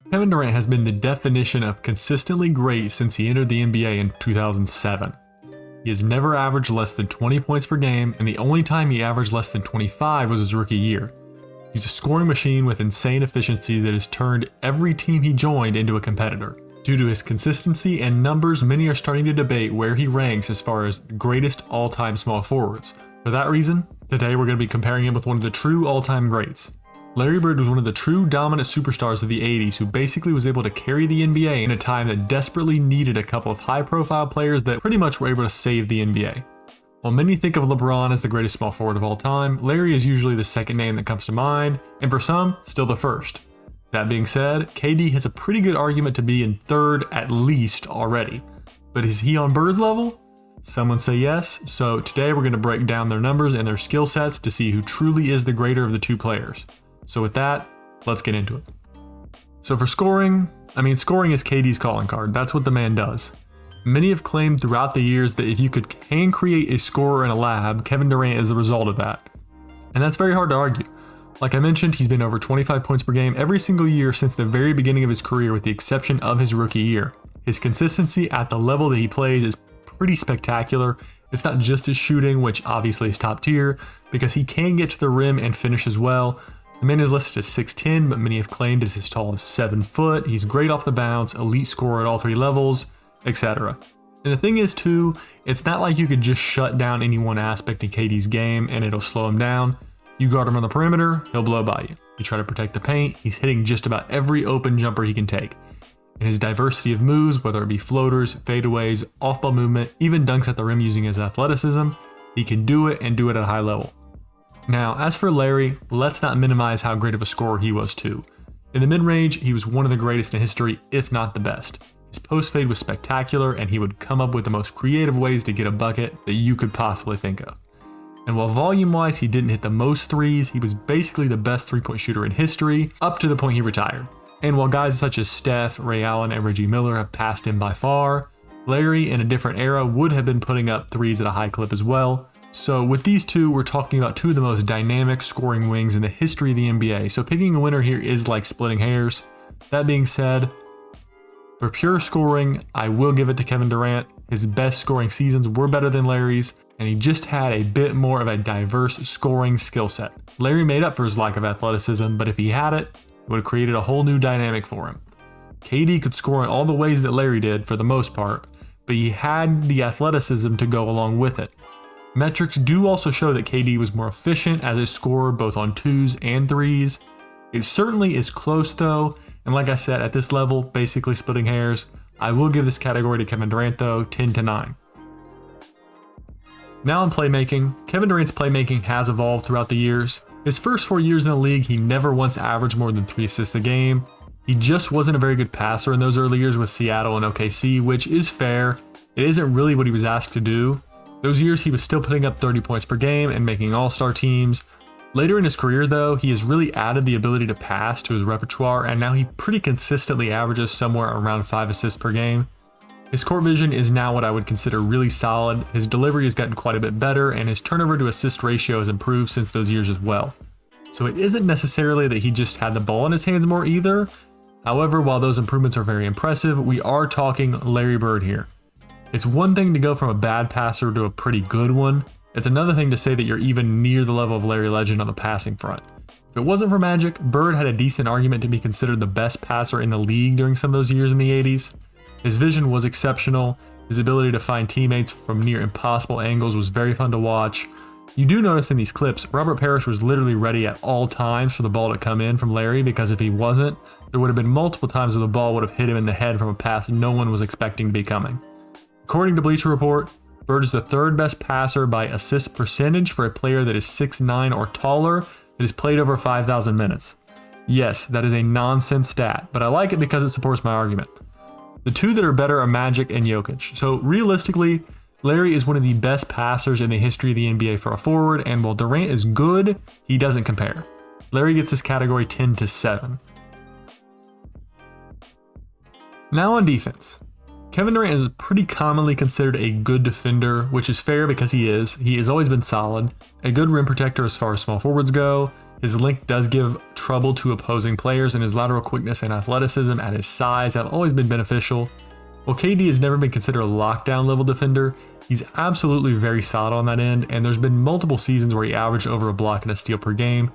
Kevin Durant has been the definition of consistently great since he entered the NBA in 2007. He has never averaged less than 20 points per game, and the only time he averaged less than 25 was his rookie year. He's a scoring machine with insane efficiency that has turned every team he joined into a competitor. Due to his consistency and numbers, many are starting to debate where he ranks as far as the greatest all-time small forwards. For that reason, today we're going to be comparing him with one of the true all-time greats. Larry Bird was one of the true dominant superstars of the 80s who basically was able to carry the NBA in a time that desperately needed a couple of high-profile players that pretty much were able to save the NBA. While many think of LeBron as the greatest small forward of all time, Larry is usually the second name that comes to mind, and for some, still the first. That being said, KD has a pretty good argument to be in third at least already. But is he on Bird's level? Some would say yes, so today we're going to break down their numbers and their skill sets to see who truly is the greater of the two players. So with that, let's get into it. So for scoring is KD's calling card. That's what the man does. Many have claimed throughout the years that if you could hand create a scorer in a lab, Kevin Durant is the result of that. And that's very hard to argue. Like I mentioned, he's been over 25 points per game every single year since the very beginning of his career with the exception of his rookie year. His consistency at the level that he plays is pretty spectacular. It's not just his shooting, which obviously is top tier, because he can get to the rim and finish as well. The man is listed as 6'10", but many have claimed it's as tall as 7 foot. He's great off the bounce, elite scorer at all three levels, etc. And the thing is too, it's not like you could just shut down any one aspect in KD's game and it'll slow him down. You guard him on the perimeter, he'll blow by you. You try to protect the paint, he's hitting just about every open jumper he can take. And his diversity of moves, whether it be floaters, fadeaways, off-ball movement, even dunks at the rim using his athleticism, he can do it and do it at a high level. Now, as for Larry, let's not minimize how great of a scorer he was too. In the mid-range, he was one of the greatest in history, if not the best. His post fade was spectacular, and he would come up with the most creative ways to get a bucket that you could possibly think of. And while volume-wise he didn't hit the most threes, he was basically the best three-point shooter in history, up to the point he retired. And while guys such as Steph, Ray Allen, and Reggie Miller have passed him by far, Larry in a different era would have been putting up threes at a high clip as well. So with these two, we're talking about two of the most dynamic scoring wings in the history of the NBA, so picking a winner here is like splitting hairs. That being said, for pure scoring, I will give it to Kevin Durant. His best scoring seasons were better than Larry's, and he just had a bit more of a diverse scoring skill set. Larry made up for his lack of athleticism, but if he had it, it would have created a whole new dynamic for him. KD could score in all the ways that Larry did for the most part, but he had the athleticism to go along with it. Metrics do also show that KD was more efficient as a scorer both on twos and threes. It certainly is close though, and like I said, at this level, basically splitting hairs, I will give this category to Kevin Durant though, 10-9. Now in playmaking, Kevin Durant's playmaking has evolved throughout the years. His first 4 years in the league, he never once averaged more than 3 assists a game. He just wasn't a very good passer in those early years with Seattle and OKC, which is fair. It isn't really what he was asked to do. Those years he was still putting up 30 points per game and making all-star teams. Later in his career though, he has really added the ability to pass to his repertoire, and now he pretty consistently averages somewhere around 5 assists per game. His court vision is now what I would consider really solid. His delivery has gotten quite a bit better, and his turnover to assist ratio has improved since those years as well. So it isn't necessarily that he just had the ball in his hands more either. However, while those improvements are very impressive, we are talking Larry Bird here. It's one thing to go from a bad passer to a pretty good one. It's another thing to say that you're even near the level of Larry Legend on the passing front. If it wasn't for Magic, Bird had a decent argument to be considered the best passer in the league during some of those years in the 80s. His vision was exceptional. His ability to find teammates from near impossible angles was very fun to watch. You do notice in these clips, Robert Parrish was literally ready at all times for the ball to come in from Larry, because if he wasn't, there would have been multiple times where the ball would have hit him in the head from a pass no one was expecting to be coming. According to Bleacher Report, Bird is the third best passer by assist percentage for a player that is 6'9" or taller that has played over 5,000 minutes. Yes, that is a nonsense stat, but I like it because it supports my argument. The two that are better are Magic and Jokic. So realistically, Larry is one of the best passers in the history of the NBA for a forward, and while Durant is good, he doesn't compare. Larry gets this category 10-7. Now on defense. Kevin Durant is pretty commonly considered a good defender, which is fair because he is. He has always been solid. A good rim protector as far as small forwards go. His length does give trouble to opposing players, and his lateral quickness and athleticism at his size have always been beneficial. While KD has never been considered a lockdown level defender, he's absolutely very solid on that end, and there's been multiple seasons where he averaged over a block and a steal per game.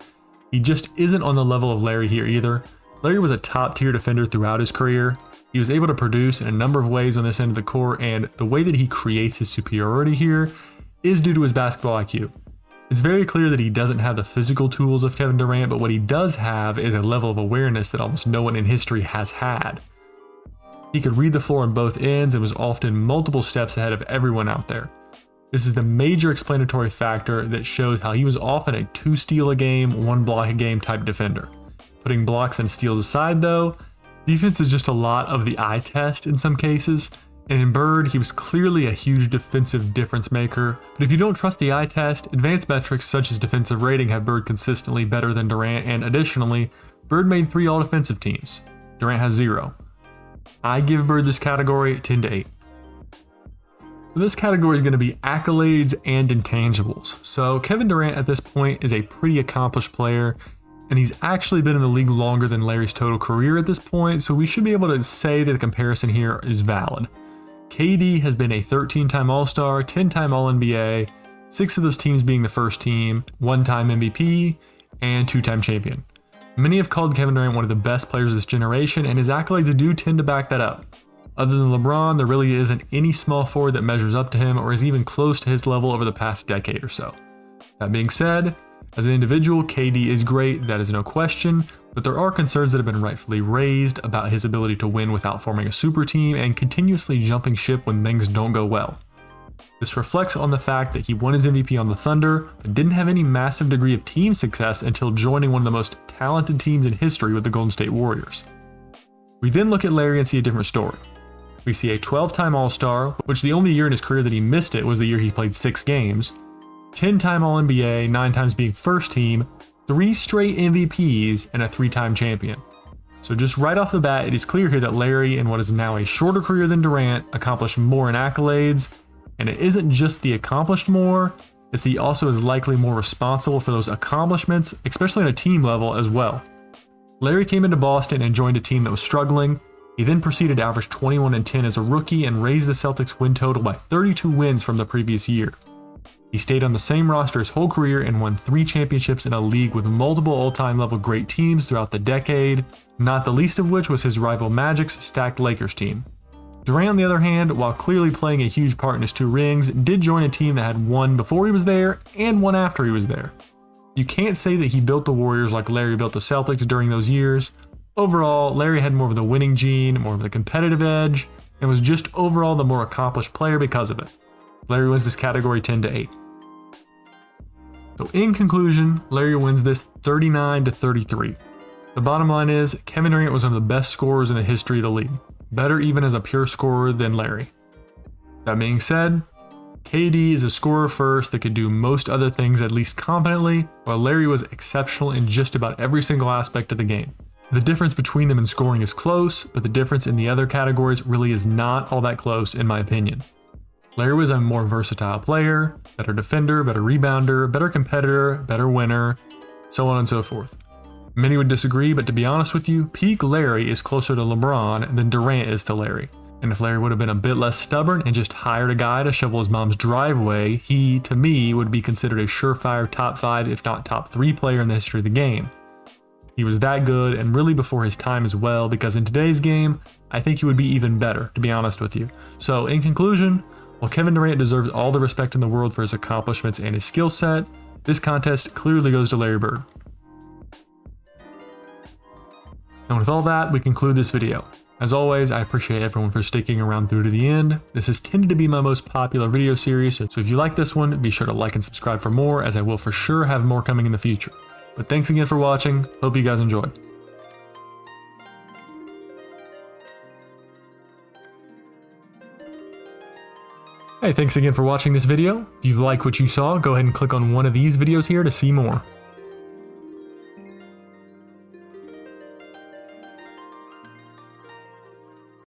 He just isn't on the level of Larry here either. Larry was a top tier defender throughout his career. He was able to produce in a number of ways on this end of the court, and the way that he creates his superiority here is due to his basketball IQ. It's very clear that he doesn't have the physical tools of Kevin Durant, but what he does have is a level of awareness that almost no one in history has had. He could read the floor on both ends and was often multiple steps ahead of everyone out there. This is the major explanatory factor that shows how he was often a 2 steal a game, 1 block a game type defender. Putting blocks and steals aside though, defense is just a lot of the eye test in some cases, and in Bird, he was clearly a huge defensive difference maker. But if you don't trust the eye test, advanced metrics such as defensive rating have Bird consistently better than Durant, and additionally, Bird made 3 all-defensive teams. Durant has 0. I give Bird this category 10 to 8. So this category is going to be accolades and intangibles. So Kevin Durant at this point is a pretty accomplished player, and he's actually been in the league longer than Larry's total career at this point, so we should be able to say that the comparison here is valid. KD has been a 13-time All-Star, 10-time All-NBA, 6 of those teams being the first team, 1-time MVP, and 2-time champion. Many have called Kevin Durant one of the best players of this generation, and his accolades do tend to back that up. Other than LeBron, there really isn't any small forward that measures up to him or is even close to his level over the past decade or so. That being said, as an individual, KD is great, that is no question, but there are concerns that have been rightfully raised about his ability to win without forming a super team and continuously jumping ship when things don't go well. This reflects on the fact that he won his MVP on the Thunder, but didn't have any massive degree of team success until joining one of the most talented teams in history with the Golden State Warriors. We then look at Larry and see a different story. We see a 12-time All-Star, which the only year in his career that he missed it was the year he played 6 games, 10-time All-NBA, 9 times being first team, 3 straight MVPs, and a 3-time champion. So just right off the bat, it is clear here that Larry, in what is now a shorter career than Durant, accomplished more in accolades. And it isn't just the accomplished more, it's that he also is likely more responsible for those accomplishments, especially on a team level as well. Larry came into Boston and joined a team that was struggling. He then proceeded to average 21 and 10 as a rookie and raised the Celtics win total by 32 wins from the previous year. He stayed on the same roster his whole career and won 3 championships in a league with multiple all-time level great teams throughout the decade, not the least of which was his rival Magic's stacked Lakers team. Durant, on the other hand, while clearly playing a huge part in his 2 rings, did join a team that had won before he was there and won after he was there. You can't say that he built the Warriors like Larry built the Celtics during those years. Overall, Larry had more of the winning gene, more of the competitive edge, and was just overall the more accomplished player because of it. Larry wins this category 10 to 8. So in conclusion, Larry wins this 39 to 33. The bottom line is, Kevin Durant was one of the best scorers in the history of the league. Better even as a pure scorer than Larry. That being said, KD is a scorer first that could do most other things at least competently, while Larry was exceptional in just about every single aspect of the game. The difference between them in scoring is close, but the difference in the other categories really is not all that close in my opinion. Larry was a more versatile player, better defender, better rebounder, better competitor, better winner, so on and so forth. Many would disagree, but to be honest with you, peak Larry is closer to LeBron than Durant is to Larry. And if Larry would have been a bit less stubborn and just hired a guy to shovel his mom's driveway, he, to me, would be considered a surefire top 5, if not top 3 player in the history of the game. He was that good and really before his time as well, because in today's game, I think he would be even better, to be honest with you. So in conclusion, while Kevin Durant deserves all the respect in the world for his accomplishments and his skill set, this contest clearly goes to Larry Bird. And with all that, we conclude this video. As always, I appreciate everyone for sticking around through to the end. This has tended to be my most popular video series, so if you like this one, be sure to like and subscribe for more, as I will for sure have more coming in the future. But thanks again for watching, hope you guys enjoyed. Hey, thanks again for watching this video. If you like what you saw, go ahead and click on one of these videos here to see more.